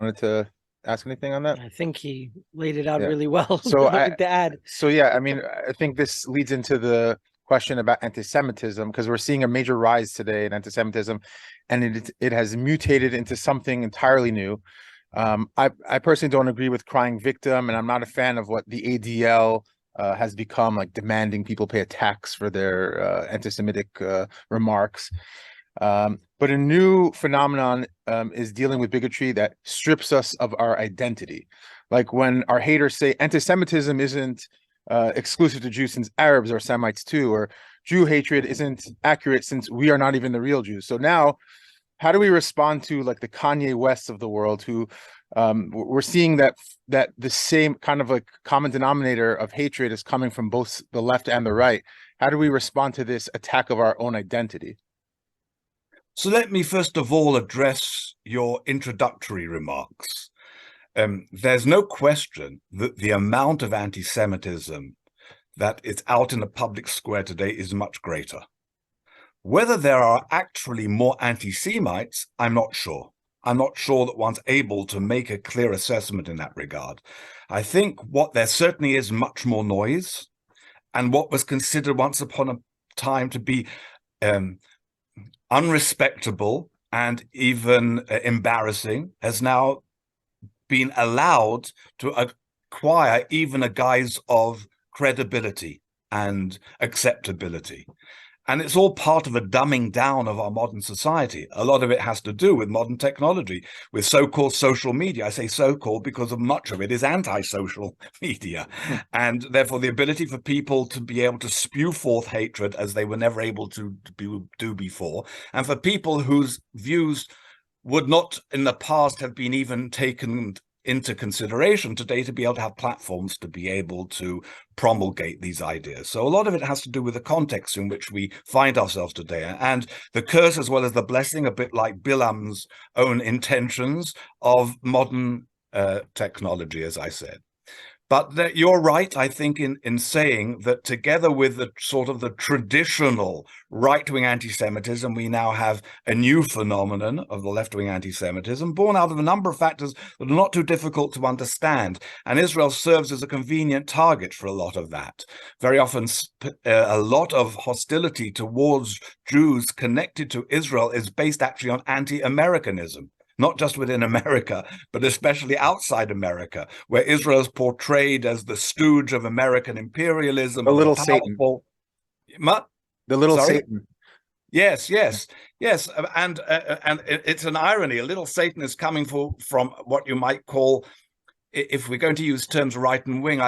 Wanted to ask anything on that? I think he laid it out Yeah. really well. So I Nothing to add. so yeah, I mean, I think this leads into the question about anti-Semitism because we're seeing a major rise today in anti-Semitism, and it has mutated into something entirely new. I personally don't agree with crying victim, and I'm not a fan of what the ADL has become, like demanding people pay a tax for their anti-Semitic remarks. But a new phenomenon is dealing with bigotry that strips us of our identity. Like when our haters say anti-Semitism isn't exclusive to Jews since Arabs are Semites too, or Jew hatred isn't accurate since we are not even the real Jews. So now, how do we respond to like the Kanye Wests of the world who we're seeing that the same kind of like common denominator of hatred is coming from both the left and the right? How do we respond to this attack of our own identity? So let me first of all address your introductory remarks. There's no question that the amount of anti-Semitism that is out in the public square today is much greater. Whether there are actually more anti-Semites, I'm not sure. I'm not sure that one's able to make a clear assessment in that regard. I think what there certainly is much more noise, and what was considered once upon a time to be unrespectable and even embarrassing has now been allowed to acquire even a guise of credibility and acceptability. And it's all part of a dumbing down of our modern society. A lot of it has to do with modern technology, with so-called social media. I say so-called because of much of it is anti-social media. And therefore, the ability for people to be able to spew forth hatred as they were never able to do before. And for people whose views would not in the past have been even taken into consideration today, to be able to have platforms to be able to promulgate these ideas. So a lot of it has to do with the context in which we find ourselves today, and the curse as well as the blessing, a bit like Bilam's own intentions of modern technology, as I said. But you're right, I think, in saying that together with the sort of the traditional right-wing anti-Semitism, we now have a new phenomenon of the left-wing anti-Semitism born out of a number of factors that are not too difficult to understand. And Israel serves as a convenient target for a lot of that. Very often, a lot of hostility towards Jews connected to Israel is based actually on anti-Americanism. Not just within America, but especially outside America, where Israel is portrayed as the stooge of American imperialism, The of the little Satan. powerful. What? The little Sorry? Satan. Yes. And it's an irony. A little Satan is coming from what you might call, if we're going to use terms right and wing,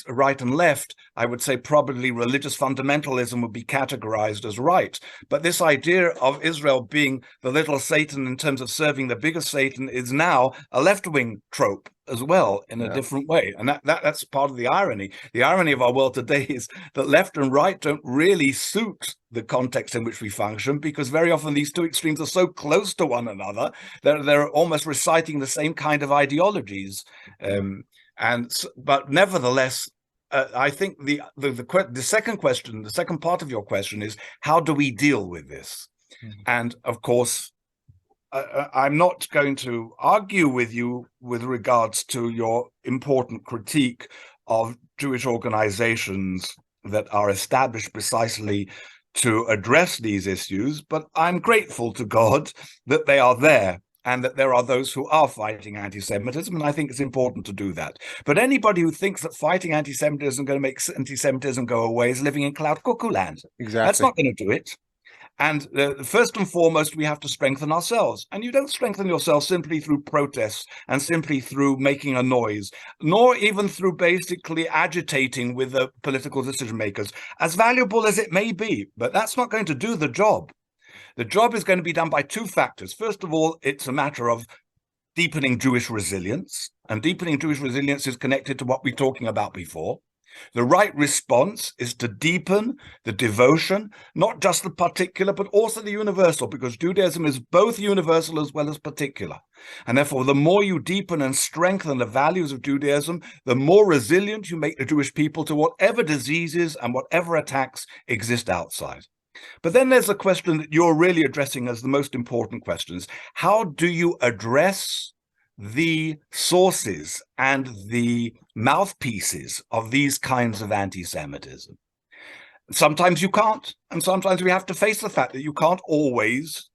right and left, I would say probably religious fundamentalism would be categorized as right. But this idea of Israel being the little Satan in terms of serving the bigger Satan is now a left-wing trope as well in a different way. And that's part of the irony. The irony of our world today is that left and right don't really suit the context in which we function, because very often these two extremes are so close to one another that they're almost reciting the same kind of ideologies. But nevertheless, I think the second question, the second part of your question is, how do we deal with this? Mm-hmm. And of course, I'm not going to argue with you with regards to your important critique of Jewish organizations that are established precisely to address these issues, but I'm grateful to God that they are there and that there are those who are fighting anti-Semitism, and I think it's important to do that. But anybody who thinks that fighting anti-Semitism is going to make anti-Semitism go away is living in cloud cuckoo land. Exactly. That's not going to do it. And first and foremost, we have to strengthen ourselves. And you don't strengthen yourself simply through protests and simply through making a noise, nor even through basically agitating with the political decision makers, as valuable as it may be. But that's not going to do the job. The job is going to be done by two factors. First of all, it's a matter of deepening Jewish resilience. And deepening Jewish resilience is connected to what we were talking about before. The right response is to deepen the devotion, not just the particular, but also the universal, because Judaism is both universal as well as particular. And therefore, the more you deepen and strengthen the values of Judaism, the more resilient you make the Jewish people to whatever diseases and whatever attacks exist outside. But then there's a question that you're really addressing as the most important questions. How do you address the sources and the mouthpieces of these kinds of anti-Semitism. Sometimes you can't, and sometimes we have to face the fact that you can't always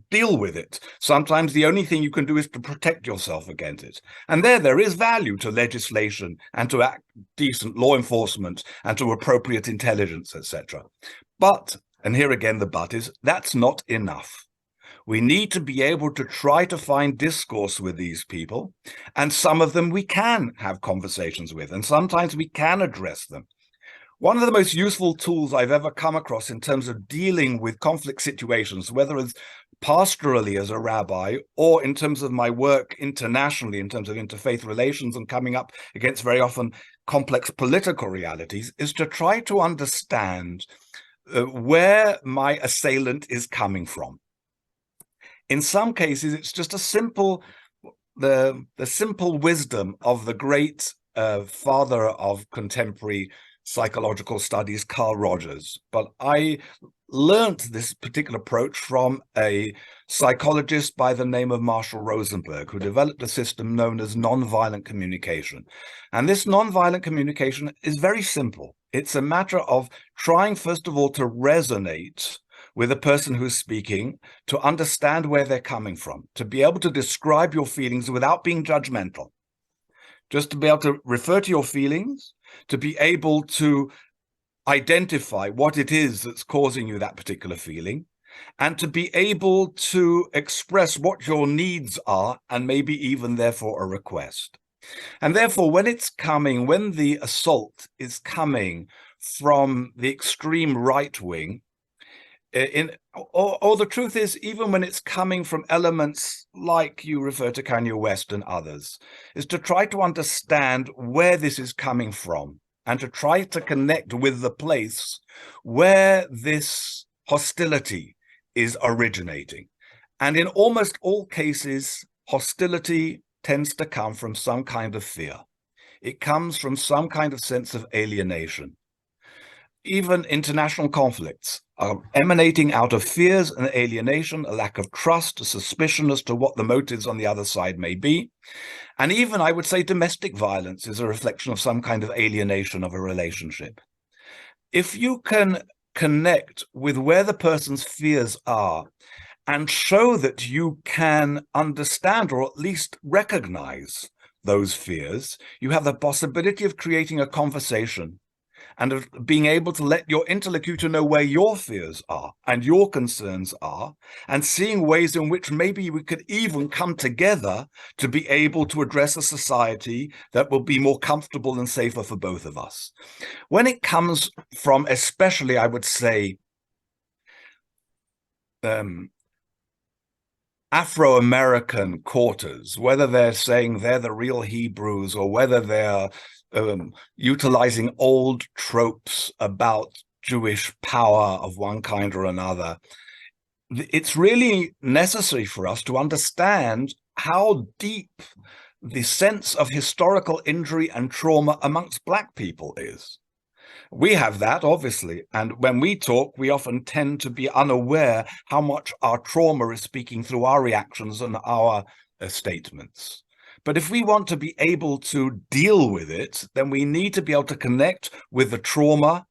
deal with it. Sometimes the only thing you can do is to protect yourself against it. And there is value to legislation and to decent law enforcement and to appropriate intelligence, etc. But, and here again the but is, that's not enough. We need to be able to try to find discourse with these people, and some of them we can have conversations with, and sometimes we can address them. One of the most useful tools I've ever come across in terms of dealing with conflict situations, whether it's pastorally as a rabbi or in terms of my work internationally, in terms of interfaith relations and coming up against very often complex political realities, is to try to understand where my assailant is coming from. In some cases, it's just a simple, the simple wisdom of the great father of contemporary psychological studies, Carl Rogers. But I learnt this particular approach from a psychologist by the name of Marshall Rosenberg, who developed a system known as nonviolent communication. And this nonviolent communication is very simple. It's a matter of trying, first of all, to resonate with the person who's speaking, to understand where they're coming from, to be able to describe your feelings without being judgmental, just to be able to refer to your feelings, to be able to identify what it is that's causing you that particular feeling, and to be able to express what your needs are, and maybe even therefore a request. And therefore, when the assault is coming from the extreme right wing, or the truth is, even when it's coming from elements like you refer to Kanye West and others, is to try to understand where this is coming from and to try to connect with the place where this hostility is originating. And in almost all cases, hostility tends to come from some kind of fear. It comes from some kind of sense of alienation. Even international conflicts are emanating out of fears and alienation, a lack of trust, a suspicion as to what the motives on the other side may be. And even, I would say, domestic violence is a reflection of some kind of alienation of a relationship. If you can connect with where the person's fears are and show that you can understand or at least recognize those fears, you have the possibility of creating a conversation and of being able to let your interlocutor know where your fears are and your concerns are, and seeing ways in which maybe we could even come together to be able to address a society that will be more comfortable and safer for both of us. When it comes from, especially, I would say, Afro-American quarters, whether they're saying they're the real Hebrews or whether they're utilizing old tropes about Jewish power of one kind or another, it's really necessary for us to understand how deep the sense of historical injury and trauma amongst Black people is. We have that, obviously, and when we talk, we often tend to be unaware how much our trauma is speaking through our reactions and our statements. But if we want to be able to deal with it, then we need to be able to connect with the trauma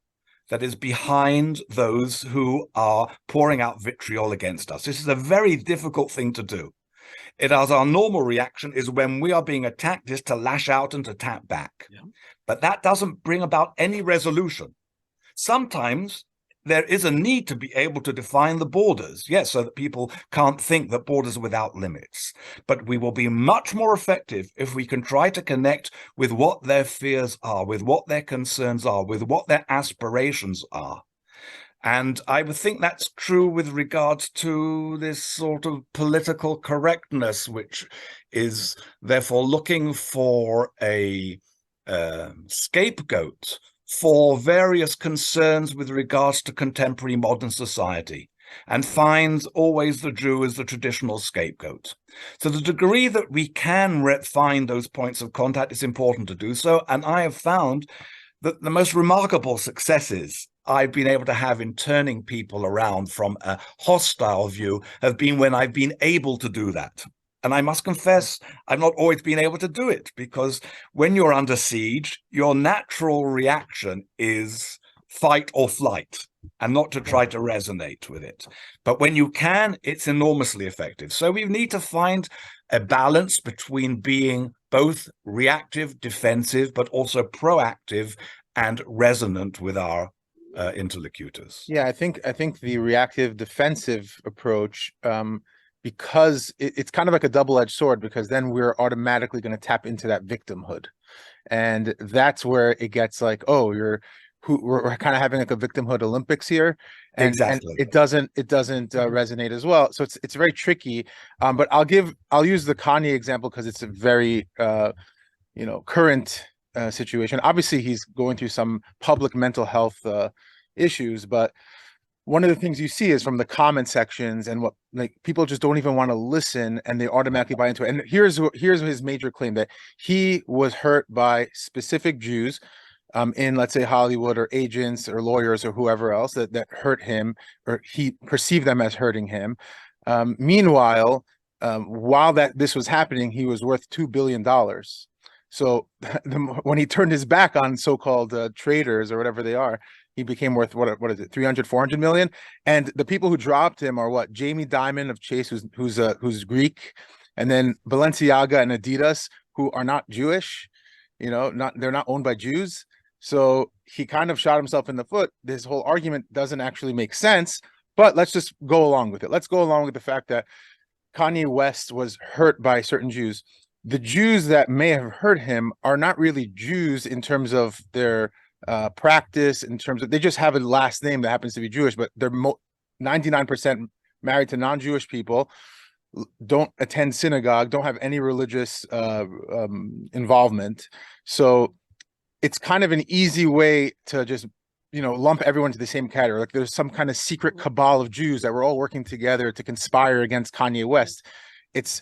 that is behind those who are pouring out vitriol against us. This is a very difficult thing to do. It is our normal reaction is when we are being attacked is to lash out and to tap back. Yeah. But that doesn't bring about any resolution. Sometimes there is a need to be able to define the borders, yes, so that people can't think that borders are without limits. But we will be much more effective if we can try to connect with what their fears are, with what their concerns are, with what their aspirations are. And I would think that's true with regards to this sort of political correctness, which is therefore looking for a scapegoat for various concerns with regards to contemporary modern society, and finds always the Jew as the traditional scapegoat. So the degree that we can find those points of contact is important to do so, and I have found that the most remarkable successes I've been able to have in turning people around from a hostile view have been when I've been able to do that. And I must confess, I've not always been able to do it, because when you're under siege, your natural reaction is fight or flight, and not to try to resonate with it. But when you can, it's enormously effective. So we need to find a balance between being both reactive, defensive, but also proactive and resonant with our interlocutors. Yeah, I think the reactive defensive approach, because it's kind of like a double-edged sword, because then we're automatically going to tap into that victimhood, and that's where it gets like, oh, we're kind of having like a victimhood Olympics here, and Exactly. it doesn't resonate as well. So it's very tricky. But I'll use the Kanye example because it's a very current situation. Obviously, he's going through some public mental health issues, but one of the things you see is from the comment sections and what, like, people just don't even want to listen, and they automatically buy into it. And here's his major claim: that he was hurt by specific Jews in, let's say, Hollywood, or agents or lawyers or whoever else that hurt him, or he perceived them as hurting him. Meanwhile, while this was happening, he was worth $2 billion. So when he turned his back on so-called traders or whatever they are, he became worth, what is it, 300, 400 million? And the people who dropped him are what? Jamie Dimon of Chase, who's Greek, and then Balenciaga and Adidas, who are not Jewish, they're not owned by Jews. So he kind of shot himself in the foot. This whole argument doesn't actually make sense, but let's just go along with it. Let's go along with the fact that Kanye West was hurt by certain Jews. The Jews that may have hurt him are not really Jews in terms of their practice, in terms of, they just have a last name that happens to be Jewish, but they're 99% married to non-Jewish people, don't attend synagogue, don't have any religious involvement. So it's kind of an easy way to just lump everyone to the same category. Like there's some kind of secret cabal of Jews that were all working together to conspire against Kanye West. It's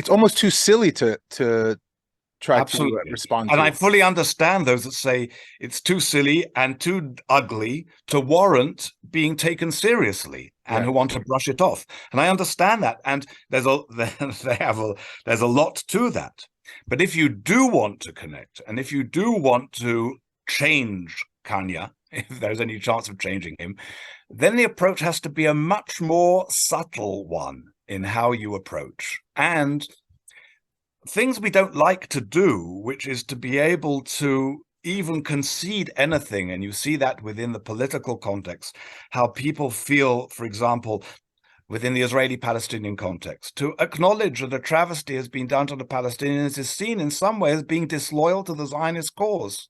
almost too silly to try Absolutely. to respond and to. I fully understand those that say it's too silly and too ugly to warrant being taken seriously, and who want to brush it off. And I understand that. And there's a lot to that. But if you do want to connect, and if you do want to change Kanye, if there's any chance of changing him, then the approach has to be a much more subtle one in how you approach. And things we don't like to do, which is to be able to even concede anything. And you see that within the political context, how people feel, for example, within the Israeli-Palestinian context, to acknowledge that a travesty has been done to the Palestinians is seen in some way as being disloyal to the Zionist cause.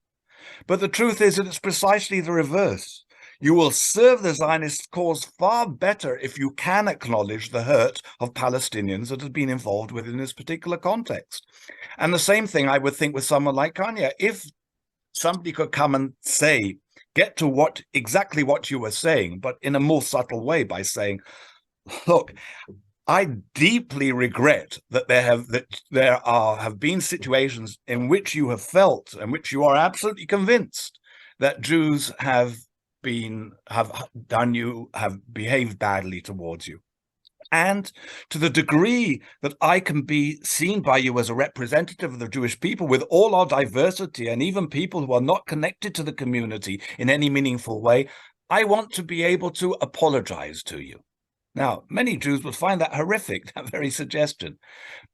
But the truth is that it's precisely the reverse. You will serve the Zionist cause far better if you can acknowledge the hurt of Palestinians that has been involved within this particular context. And the same thing I would think with someone like Kanye. If somebody could come and say, get to exactly what you were saying, but in a more subtle way, by saying, look, I deeply regret that there have been situations in which you have felt, and which you are absolutely convinced, that Jews have behaved badly towards you. And to the degree that I can be seen by you as a representative of the Jewish people, with all our diversity, and even people who are not connected to the community in any meaningful way, I want to be able to apologize to you. Now, many Jews would find that horrific, that very suggestion.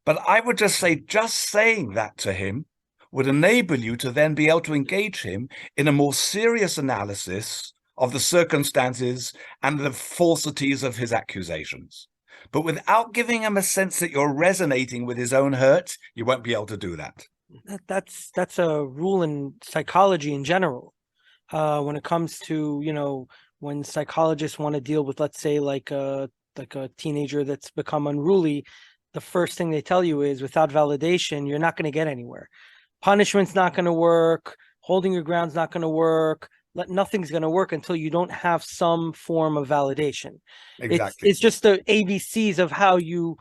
But I would just say, just saying that to him would enable you to then be able to engage him in a more serious analysis of the circumstances and the falsities of his accusations. But without giving him a sense that you're resonating with his own hurt, you won't be able to do that. That's a rule in psychology in general. When it comes to, when psychologists want to deal with, let's say, like a teenager that's become unruly, the first thing they tell you is, without validation, you're not going to get anywhere. Punishment's not going to work. Holding your ground's not going to work. Nothing's going to work until you don't have some form of validation. Exactly. It's just the ABCs of how you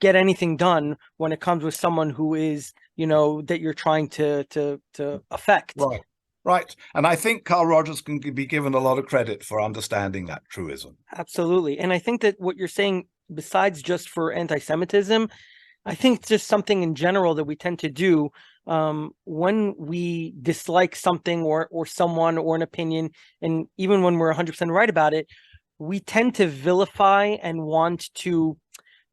get anything done when it comes with someone who is, that you're trying to affect. Right. And I think Carl Rogers can be given a lot of credit for understanding that truism. Absolutely. And I think that what you're saying, besides just for anti-Semitism, I think it's just something in general that we tend to do when we dislike something or someone or an opinion, and even when we're 100% right about it, we tend to vilify and want to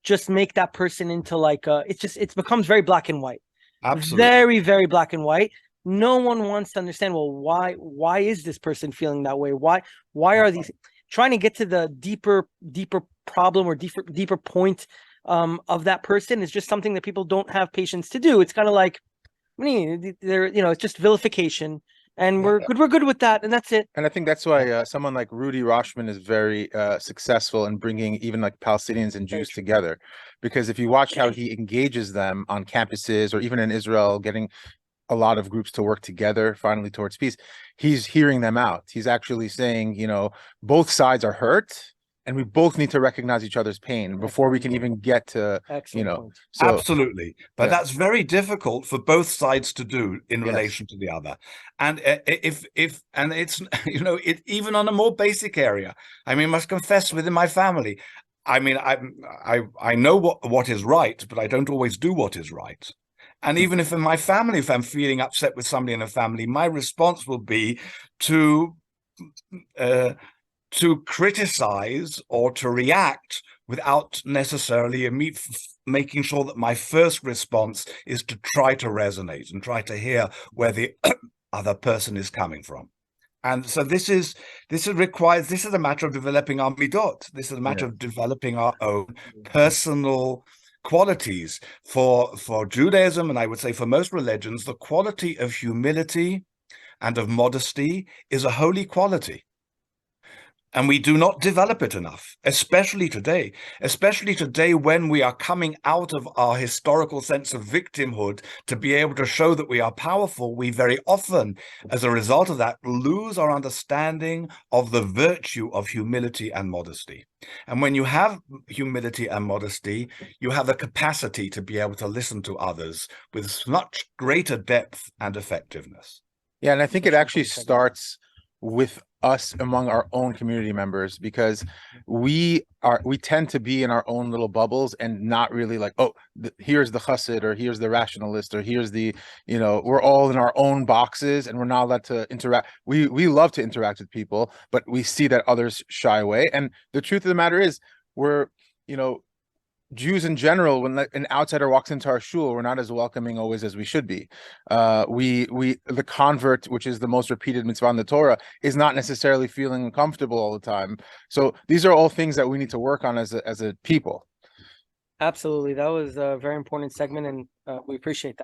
just make that person into like it becomes very black and white. Absolutely. Very, very black and white. No one wants to understand, well, why is this person feeling that way? Why are these trying to get to the deeper problem or deeper point of that person is just something that people don't have patience to do. It's kind of like, I mean, it's just vilification, and we're good with that, and that's it. And I think that's why someone like Rudy Roshman is very successful in bringing even like Palestinians and Jews together, because if you watch how he engages them on campuses or even in Israel, getting a lot of groups to work together finally towards peace, he's hearing them out. He's actually saying, both sides are hurt, and we both need to recognize each other's pain before we can even get to, Excellent. So absolutely. But that's very difficult for both sides to do in relation to the other. And and it's, even on a more basic area, I mean, must confess, within my family, I mean, I know what is right, but I don't always do what is right. And even if in my family, if I'm feeling upset with somebody in a family, my response will be to criticize or to react without necessarily making sure that my first response is to try to resonate and try to hear where the other person is coming from. And so this is a matter of developing our midot. This is a matter of developing our own personal qualities. For Judaism, and I would say for most religions, the quality of humility and of modesty is a holy quality. And we do not develop it enough, especially today when we are coming out of our historical sense of victimhood to be able to show that we are powerful. We very often, as a result of that, lose our understanding of the virtue of humility and modesty. And when you have humility and modesty, you have the capacity to be able to listen to others with much greater depth and effectiveness. Yeah, and I think it actually starts with us among our own community members, because we tend to be in our own little bubbles and not really like, here's the chassid, or here's the rationalist, or here's the, we're all in our own boxes and we're not allowed to interact. We love to interact with people, but we see that others shy away. And the truth of the matter is, we're, Jews in general, when an outsider walks into our shul, we're not as welcoming always as we should be. The convert, which is the most repeated mitzvah in the Torah, is not necessarily feeling comfortable all the time. So these are all things that we need to work on as a people. Absolutely. That was a very important segment, and we appreciate that.